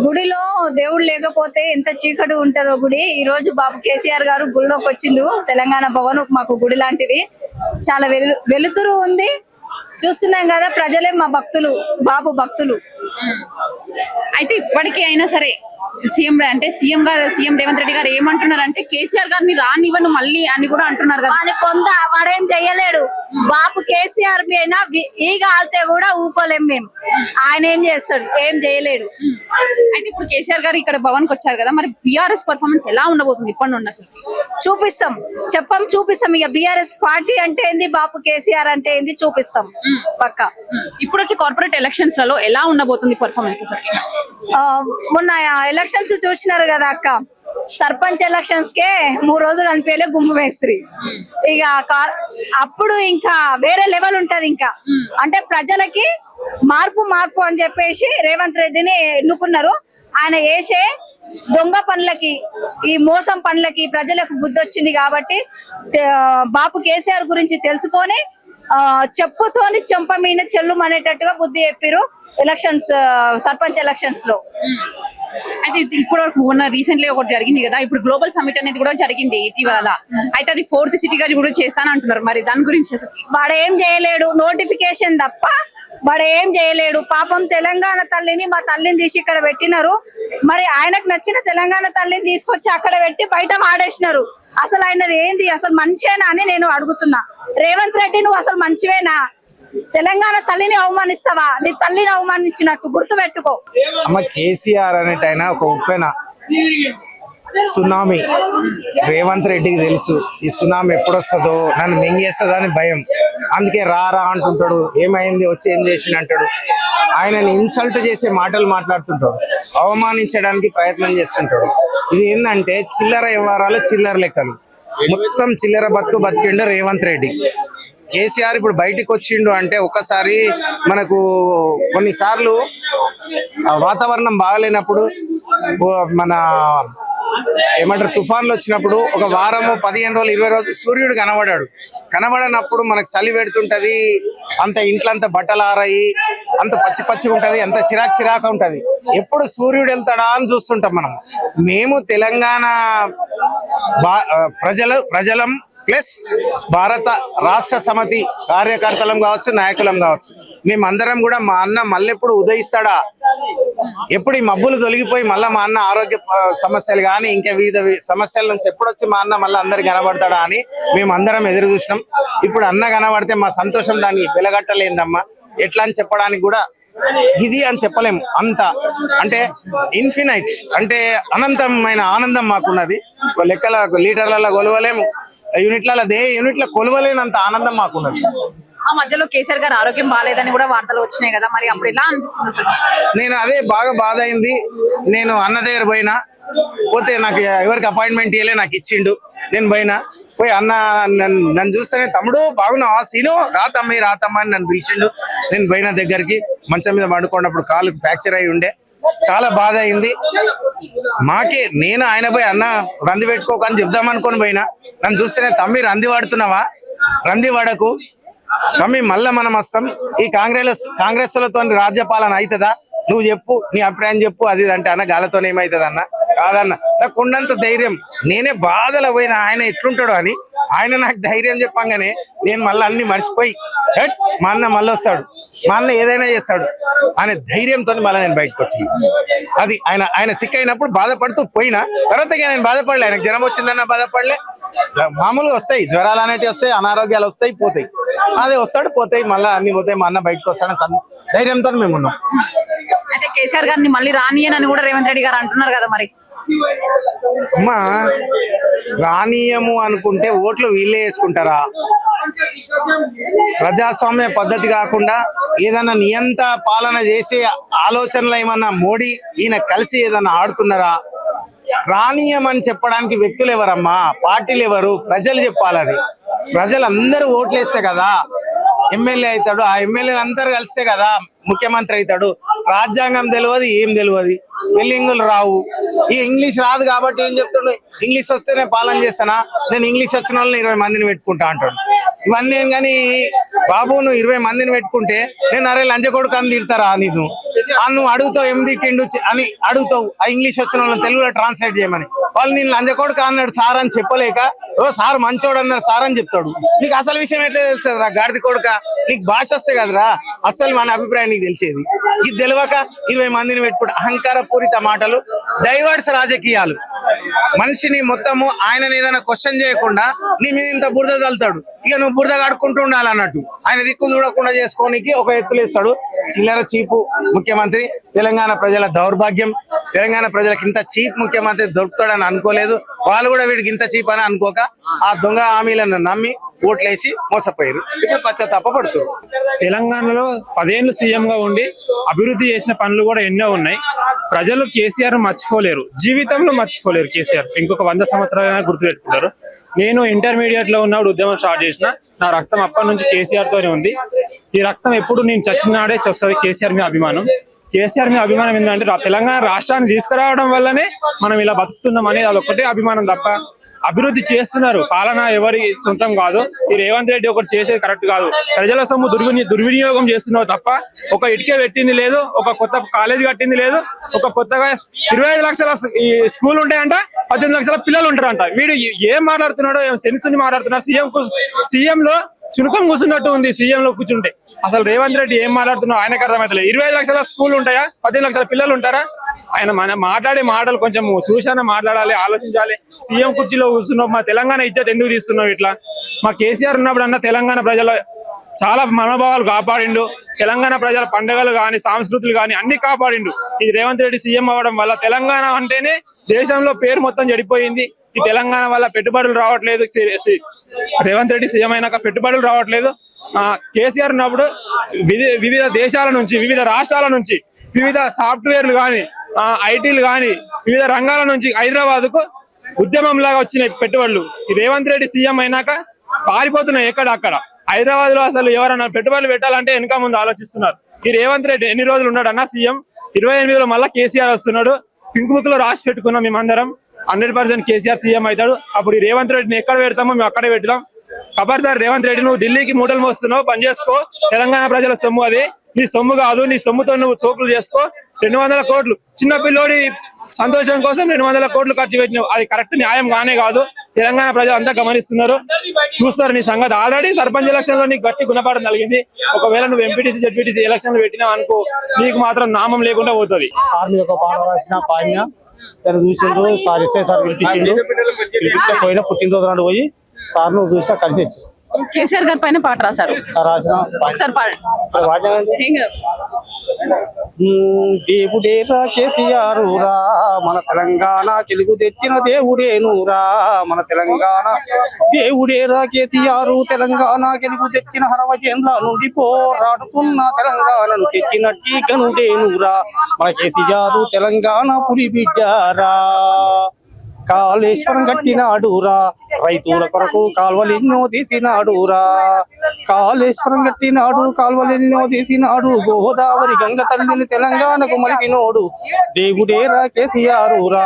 గుడిలో దేవుడు లేకపోతే ఎంత చీకటి ఉంటుందో గుడి. ఈ రోజు బాబు కేసీఆర్ గారు గుడిలోకి వచ్చిండు. తెలంగాణ భవన్ మాకు గుడి లాంటిది, చాలా వెలుతురు ఉంది. చూస్తున్నాం కదా, ప్రజలే మా భక్తులు, బాబు భక్తులు. అయితే ఇప్పటికీ అయినా సరే సీఎం రేవంత్ రెడ్డి గారు ఏమంటున్నారంటే కేసీఆర్ గారిని రానివ్వను మళ్ళీ అని కూడా అంటున్నారు కదా. వాడేం చెయ్యలేడు. బాబు కేసీఆర్ మీద ఈగ ఆల్తే కూడా ఊకోలేం మేము. ఆయన ఏం చేస్తాడు? ఏం చేయలేడు. అయితే ఇప్పుడు కేసీఆర్ గారు ఇక్కడ భవన్ కి వచ్చారు కదా, మరి బీఆర్ఎస్ పర్ఫార్మెన్స్ ఎలా ఉండబోతుంది ఇప్పటి నుండి? అసలు చూపిస్తాం. ఇక బీఆర్ఎస్ పార్టీ అంటే ఏంది, బాబు కేసీఆర్ అంటే ఏంది చూపిస్తాం పక్క. ఇప్పుడు వచ్చే కార్పొరేట్ ఎలక్షన్స్ లలో ఎలా ఉండబోతుంది పర్ఫార్మెన్స్? అసలు మొన్న ఎలక్షన్స్ చూసినారు కదా అక్క, సర్పంచ్ ఎలక్షన్స్ కే 3 రోజులు అనిపించలే గుమ్ము మేస్త్రి. ఇక అప్పుడు ఇంకా వేరే లెవెల్ ఉంటది. ఇంకా అంటే ప్రజలకి మార్పు అని చెప్పేసి రేవంత్ రెడ్డిని ఎన్నుకున్నారు. ఆయన వేసే దొంగ పనులకి, ఈ మోసం పనులకి ప్రజలకు బుద్ధి వచ్చింది కాబట్టి బాపు కేసీఆర్ గురించి తెలుసుకొని చెప్పుతోని చెంప మీద చెల్లుమనేటట్టుగా బుద్ధి చెప్పారు ఎలక్షన్స్, సర్పంచ్ ఎలక్షన్స్ లో. అయితే ఇప్పుడు రీసెంట్లీ ఒకటి జరిగింది కదా, ఇప్పుడు గ్లోబల్ సమిట్ అనేది కూడా జరిగింది ఇటీవల. అయితే అది 4th సిటీగా కూడా చేస్తాను అంటున్నారు. మరి దాని గురించి వాడు ఏం చేయలేడు, నోటిఫికేషన్ తప్ప వాడు ఏం చేయలేడు. పాపం తెలంగాణ తల్లిని, మా తల్లిని తీసి ఇక్కడ పెట్టినారు. మరి ఆయనకు నచ్చిన తెలంగాణ తల్లిని తీసుకొచ్చి అక్కడ పెట్టి బయట వాడేసినారు. అసలు ఆయనది ఏంది, అసలు మనిషేనా అని నేను అడుగుతున్నా. రేవంత్ రెడ్డి, నువ్వు అసలు మనిషివేనా? తెలంగాణ తల్లిని అవమానిస్తావా? నీ తల్లిని అవమానించినట్టు గుర్తు పెట్టుకో. అమ్మ కేసీఆర్ అనేటైనా ఒక ఉప్పెన సునామీ. రేవంత్ రెడ్డికి తెలుసు ఈ సునామీ ఎప్పుడు వస్తుందో, నన్ను మింగేస్తుందో అని భయం. అందుకే రా అంటుంటాడు. ఏమైంది, వచ్చి ఏం చేసిండు అంటాడు. ఆయనని ఇన్సల్ట్ చేసే మాటలు మాట్లాడుతుంటాడు, అవమానించడానికి ప్రయత్నం చేస్తుంటాడు. ఇది ఏంటంటే చిల్లర వ్యవహారాలు, చిల్లర లెక్కలు, మొత్తం చిల్లర బతికిండు రేవంత్ రెడ్డి. కేసీఆర్ ఇప్పుడు బయటికి వచ్చిండు అంటే ఒకసారి మనకు కొన్నిసార్లు వాతావరణం బాగలేనప్పుడు, మన ఏమంటారు తుఫాన్లు వచ్చినప్పుడు ఒక వారము 15 రోజులు 20 రోజులు సూర్యుడు కనబడనప్పుడు మనకు చలి పెడుతుంటది. అంత ఇంట్లో అంత బట్టలు ఆరాయి, అంత పచ్చి ఉంటది, అంత చిరాకు ఉంటది. ఎప్పుడు సూర్యుడు వెళ్తాడా అని చూస్తుంటాం మనం. మేము తెలంగాణ ప్రజలం ప్లస్ భారత రాష్ట్ర సమితి కార్యకర్తలం కావచ్చు, నాయకులం కావచ్చు, మేమందరం కూడా మా అన్న మళ్ళీ ఎప్పుడు ఉదయిస్తాడా, ఎప్పుడు ఈ మబ్బులు తొలగిపోయి మళ్ళీ మా అన్న ఆరోగ్య సమస్యలు కానీ ఇంకా వివిధ సమస్యల నుంచి ఎప్పుడొచ్చి మా అన్న మళ్ళీ అందరికి కనబడతాడా అని మేమందరం ఎదురు చూసినాం. ఇప్పుడు అన్న కనబడితే మా సంతోషం దానికి వెలగట్టలేదమ్మా. ఎట్లా అని చెప్పడానికి కూడా ఇది అని చెప్పలేము. అంత అంటే ఇన్ఫినైట్, అంటే అనంతమైన ఆనందం మాకున్నది. లెక్కల లీటర్లలో కొలవలేము, యూనిట్ల కొలవలేనంత ఆనందం మాకున్నది. ఆ మధ్యలో కేసీఆర్ గారు ఆరోగ్యం బాగాలేదని కూడా వార్తలు వచ్చినాయి కదా, మరి అప్పుడు ఎలా అనిపిస్తుంది సార్? నేను అదే బాగా బాధ అయింది. నేను అన్న దగ్గర పోతే నాకు ఎవరికి అపాయింట్మెంట్ ఇవ్వలే, నాకు ఇచ్చిండు. నేను పోయి అన్న నన్ను చూస్తేనే తమ్ముడు బాగున్నావా సీను, రాతమ్మ అని నన్ను పిలిచిండు. నేను పోయిన దగ్గరికి, మంచం మీద పడుకున్నప్పుడు కాలుకు ఫ్రాక్చర్ అయి ఉండే, చాలా బాధ అయింది నేను ఆయన పోయి అన్న రంది పెట్టుకోకని చెప్దామనుకొని పోయినా. నన్ను చూస్తేనే తమ్మి రంది వాడుతున్నావా, రంది వాడకు తమ్మి, మళ్ళా మనం వస్తాం. ఈ కాంగ్రెస్లతో రాజ్యపాలన అవుతుందా, నువ్వు చెప్పు, నీ అభిప్రాయం చెప్పు, అది అంటే అన్న గాలతో ఏమవుతుంది అన్న, కాదన్న. నాకు ఉన్నంత ధైర్యం, నేనే బాధలో పోయినా ఆయన ఎట్లుంటాడు అని ఆయన నాకు ధైర్యం చెప్పంగానే నేను మళ్ళీ అన్ని మర్చిపోయి మా అన్న మళ్ళీ వస్తాడు, మా అన్న ఏదైనా చేస్తాడు అనే ధైర్యంతో మళ్ళీ నేను బయటకు వచ్చిన. అది ఆయన సిక్ అయినప్పుడు బాధపడుతూ పోయినా. తర్వాత నేను బాధపడలే, ఆయనకు జ్వరం వచ్చిందన్న బాధపడలే. మామూలుగా వస్తాయి జ్వరాలు అనేవి, వస్తాయి అనారోగ్యాలు వస్తాయి పోతాయి, అదే వస్తాడు పోతాయి, మళ్ళీ అన్ని పోతాయి, మా అన్న బయటకు వస్తాడని ధైర్యంతో మేము ఉన్నాం. అయితే కేసీఆర్ గారిని మళ్ళీ రానియనని కూడా రేవంత్ రెడ్డి గారు అంటున్నారు కదా, మరి అమ్మా రానీయము అనుకుంటే ఓట్లు వీళ్ళే వేసుకుంటారా? ప్రజాస్వామ్య పద్ధతి కాకుండా ఏదైనా నియంత పాలన చేసే ఆలోచనలు ఏమన్నా మోడీ ఈయన కలిసి ఏదన్నా ఆడుతున్నారా? రానీయమని చెప్పడానికి వ్యక్తులు ఎవరమ్మా, పార్టీలు ఎవరు? ప్రజలు చెప్పాలి. అది ప్రజలందరూ ఓట్లేస్తే కదా ఎమ్మెల్యే అవుతాడు. ఆ ఎమ్మెల్యేలు అందరూ కలిస్తే కదా ముఖ్యమంత్రి అవుతాడు. రాజ్యాంగం తెలియదు, ఏం తెలియదు, స్పెల్లింగులు రావు, ఈ ఇంగ్లీష్ రాదు కాబట్టి ఏం చెప్తాడు, ఇంగ్లీష్ వస్తేనే పాలన చేస్తానా, నేను ఇంగ్లీష్ వచ్చిన వాళ్ళని 20 మందిని పెట్టుకుంటా అంటాడు. ఇవన్నీ కానీ బాబు నువ్వు 20 మందిని పెట్టుకుంటే నేను అరే లంచ కొడుకు అని తిడతారా నేను నువ్వు అడుగుతావు ఏం తిట్టిండు అని అడుగుతావు. ఆ ఇంగ్లీష్ వచ్చిన వాళ్ళని తెలుగులో ట్రాన్స్లేట్ చేయమని వాళ్ళు నేను లంచ కొడుకు అన్నాడు సార్ అని చెప్పలేక ఓ సార్ మంచోడు అన్నాడు సార్ అని చెప్తాడు. నీకు అసలు విషయం ఎట్లా తెలుస్తుంది రా గాడిది కొడుక? నీకు భాష వస్తే కదరా అసలు మన అభిప్రాయం నీకు తెలిసేది. ఇది తెలియక 20 మందిని పెట్టుకుంటే అహంకార పూరిత మాటలు, డైవర్స్ రాజకీయాలు. మనిషిని మొత్తము ఆయన ఏదైనా క్వశ్చన్ చేయకుండా నీ మీద ఇంత బురద చల్లుతాడు. ఇక నువ్వు బురద కడుక్కుంటూ ఉండాలన్నట్టు. ఆయన దిక్కు చూడకుండా చేసుకోనికి ఒక ఎత్తులేస్తాడు. చిల్లర చీపు ముఖ్యమంత్రి. తెలంగాణ ప్రజల దౌర్భాగ్యం. తెలంగాణ ప్రజలకు ఇంత చీప్ ముఖ్యమంత్రి దొరుకుతాడని అనుకోలేదు. వాళ్ళు కూడా వీడికి ఇంత చీప్ అని అనుకోక ఆ దొంగ హామీలను నమ్మి ఓట్లేసి మోసపోయారు. ఇప్పుడు పశ్చాత్తాప పడుతున్నారు. తెలంగాణలో 10 ఏళ్ళు సీఎం గా ఉండి అభివృద్ధి చేసిన పనులు కూడా ఎన్నో ఉన్నాయి. ప్రజలు కేసీఆర్ మర్చిపోలేరు, జీవితంలో మర్చిపోలేరు. కేసీఆర్ ఇంకొక 100 సంవత్సరాలైనా గుర్తుపెట్టుకుంటారు. నేను ఇంటర్మీడియట్ లో ఉన్నప్పుడు ఉద్యమం స్టార్ట్ చేసిన. నా రక్తం అప్పటి నుంచి కేసీఆర్ తోనే ఉంది. ఈ రక్తం ఎప్పుడు నేను చచ్చినాడే చస్తుంది. కేసీఆర్ మీద అభిమానం. కేసీఆర్ మీద అభిమానం ఏంటంటే తెలంగాణ రాష్ట్రాన్ని తీసుకురావడం వల్లనే మనం ఇలా బతుకుతున్నాం అనేది అదొక్కటే అభిమానం తప్ప అభివృద్ధి చేస్తున్నారు. పాలన ఎవరి సొంతం కాదు. ఈ రేవంత్ రెడ్డి ఒకటి చేసేది కరెక్ట్ కాదు. ప్రజల సొమ్ము దుర్వినియోగం చేస్తున్నావు తప్ప ఒక ఇటుకే పెట్టింది లేదు, ఒక కొత్త కాలేజీ కట్టింది లేదు, ఒక కొత్తగా 25 లక్షల ఈ స్కూల్ ఉంటాయంట, 18 లక్షల పిల్లలు ఉంటారంట. వీడు ఏం మాట్లాడుతున్నాడో ఏం సెన్సుని మాట్లాడుతున్నాడు. సీఎం లో చునుకం కూర్చున్నట్టు ఉంది. సీఎం లో కూర్చుంటే అసలు రేవంత్ రెడ్డి ఏం మాట్లాడుతున్నావు ఆయనకు అర్థమవుతలేదు. 25 లక్షల స్కూల్ ఉంటాయా, 18 లక్షల పిల్లలు ఉంటారా? ఆయన మాట్లాడే మాటలు కొంచెం చూసానా మాట్లాడాలి, ఆలోచించాలి. సీఎం కుర్చీలో కూర్చున్నావు, మా తెలంగాణ ఇజ్జత్ ఎందుకు తీస్తున్నావు ఇట్లా? మా కేసీఆర్ ఉన్నప్పుడు అన్న తెలంగాణ ప్రజల చాలా మనోభావాలు కాపాడిండు. తెలంగాణ ప్రజల పండుగలు కానీ సంస్కృతులు కానీ అన్ని కాపాడిండు. ఈ రేవంత్ రెడ్డి సీఎం అవ్వడం వల్ల తెలంగాణ అంటేనే దేశంలో పేరు మొత్తం చెడిపోయింది. ఈ తెలంగాణ వల్ల పెట్టుబడులు రావట్లేదు. రేవంత్ రెడ్డి సీఎం అయినాక పెట్టుబడులు రావట్లేదు. కేసీఆర్ ఉన్నప్పుడు వివిధ దేశాల నుంచి, వివిధ రాష్ట్రాల నుంచి, వివిధ సాఫ్ట్వేర్లు కానీ, ఐటీలు కానీ, వివిధ రంగాల నుంచి హైదరాబాద్ కు ఉద్యమం లాగా వచ్చినాయి పెట్టుబడులు. ఈ రేవంత్ రెడ్డి సీఎం అయినాక పారిపోతున్నాయి ఎక్కడక్కడ. హైదరాబాద్ లో అసలు ఎవరైనా పెట్టుబడులు పెట్టాలంటే వెనక ముందు ఆలోచిస్తున్నారు. ఈ రేవంత్ రెడ్డి ఎన్ని రోజులు ఉన్నాడు అన్న సీఎం? 28లో మళ్ళా కేసీఆర్ వస్తున్నాడు. పింక్ బుక్ లో రాసి పెట్టుకున్నాం మేమందరం 100% కేసీఆర్ సీఎం అవుతాడు. అప్పుడు ఈ రేవంత్ రెడ్డిని ఎక్కడ పెడతామో మేము అక్కడే పెడతాం. ఖబర్దార్ రేవంత్ రెడ్డి, నువ్వు ఢిల్లీకి మూటలు మోస్తున్నావు, పని చేసుకో. తెలంగాణ ప్రజల సొమ్ము అది, నీ సొమ్ము కాదు. నీ సొమ్ముతో నువ్వు చోకులు చేసుకో. 200 కోట్లు చిన్న పిల్లోడి సంతోషం కోసం 200 కోట్లు ఖర్చు పెట్టినావు. అది కరెక్ట్ న్యాయం కానే కాదు. తెలంగాణ ప్రజలు అంతా గమనిస్తున్నారు, చూస్తారు నీ సంగతి. ఆల్రెడీ సర్పంచ్ ఎలక్షన్ లో నీకు గట్టి గుణపాఠం కలిగింది. ఒకవేళ నువ్వు ఎంపీటీసీ జెడ్పీటీసీ ఎలక్షన్లు పెట్టినావు అనుకో, నీకు మాత్రం నామం లేకుండా పోతుంది. సార్ మీద ఒక పాట రాసిన పాడిన తను చూసిండ్రు. సార్ ఎస్ఐ సార్ పిలిపించిండు. పిలిపిస్తే పోయినా పుట్టినరోజు నాడు పోయి సార్ నువ్వు చూసా కలిసి వచ్చారు. కేసీఆర్ గారి పైన పాట రాశారు. రాసిన ఒకసారి పాడండి. దేవుడేరా కేసీఆర్ రా, మన తెలంగాణ తెలుగు తెచ్చిన దేవుడేనురా. మన తెలంగాణ దేవుడేరా కేసీఆర్, తెలంగాణ తెలుగు తెచ్చిన 60 ఏళ్ల నుండి పోరాడుతున్న తెలంగాణను తెచ్చినట్టి గనుడేనురా. మన కేసీఆర్ తెలంగాణ పులి బిడ్డారా. కాళేశ్వరం కట్టినాడురా, రైతుల కొరకు కాల్వలెన్నో తీసినాడురా. కాళేశ్వరం కట్టినాడు, కాల్వలెన్నో తీసినాడు. గోదావరి గంగ తల్లిని తెలంగాణకు మలిపినోడు దేవుడేరా కేసీఆర్ రా.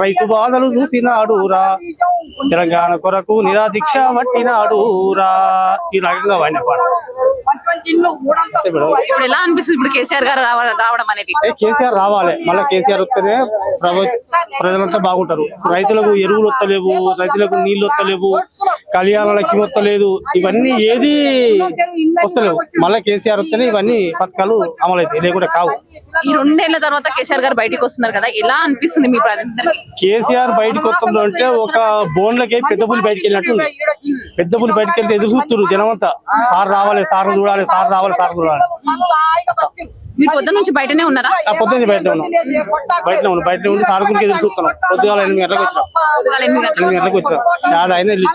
రైతు బాధలు చూసినాడురా, తెలంగాణ కొరకు నిరాదీక్ష పట్టినాడు రా. ఈ రకంగా వాడిన పాట. ఇప్పుడు ఎలా అనిపిస్తుంది ఇప్పుడు కేసీఆర్ గారు రావడం అనేది? కేసీఆర్ రావాలి, మళ్ళీ కేసీఆర్ వస్తేనే ప్రజలంతా బాగుంటారు. రైతులకు ఎరువులు వస్తలేవు, రైతులకు నీళ్లు వస్తలేవు, కళ్యాణ లక్ష్మి వస్తలేదు, ఇవన్నీ ఏది వస్తలేవు. మళ్ళీ కేసీఆర్ వస్తేనే ఇవన్నీ పథకాలు అమలు అవుతాయి, లేకుంటే కావు. ఈ 2 ఏళ్ల తర్వాత కేసీఆర్ గారు బయటకు వస్తున్నారు కదా, ఎలా అనిపిస్తుంది మీ ప్రజలందరికీ? కేసీఆర్ బయటకు వస్తుందో అంటే ఒక బోన్లకి పెద్ద పులి బయటకు వెళ్ళినట్టు ఉంది. పెద్ద పులి బయటకు వెళ్తే ఎదురు చూస్తున్నారు జనమంతా. సార్ రావాలి, సార్ చూడాలి, సార్ రావాలి, సార్ చూడాలి. మీరు పొద్దున్న నుంచి బయటనే ఉన్నారా? పొద్దున్న బయట ఉన్నాం, బయట ఉండి సార్ గురించి ఎదురు చూస్తున్నాం. పొద్దుగాల 8 గంటలకు వచ్చినాం. 8 గంటలకు వచ్చినాం. చాలా అయినా వెళ్ళి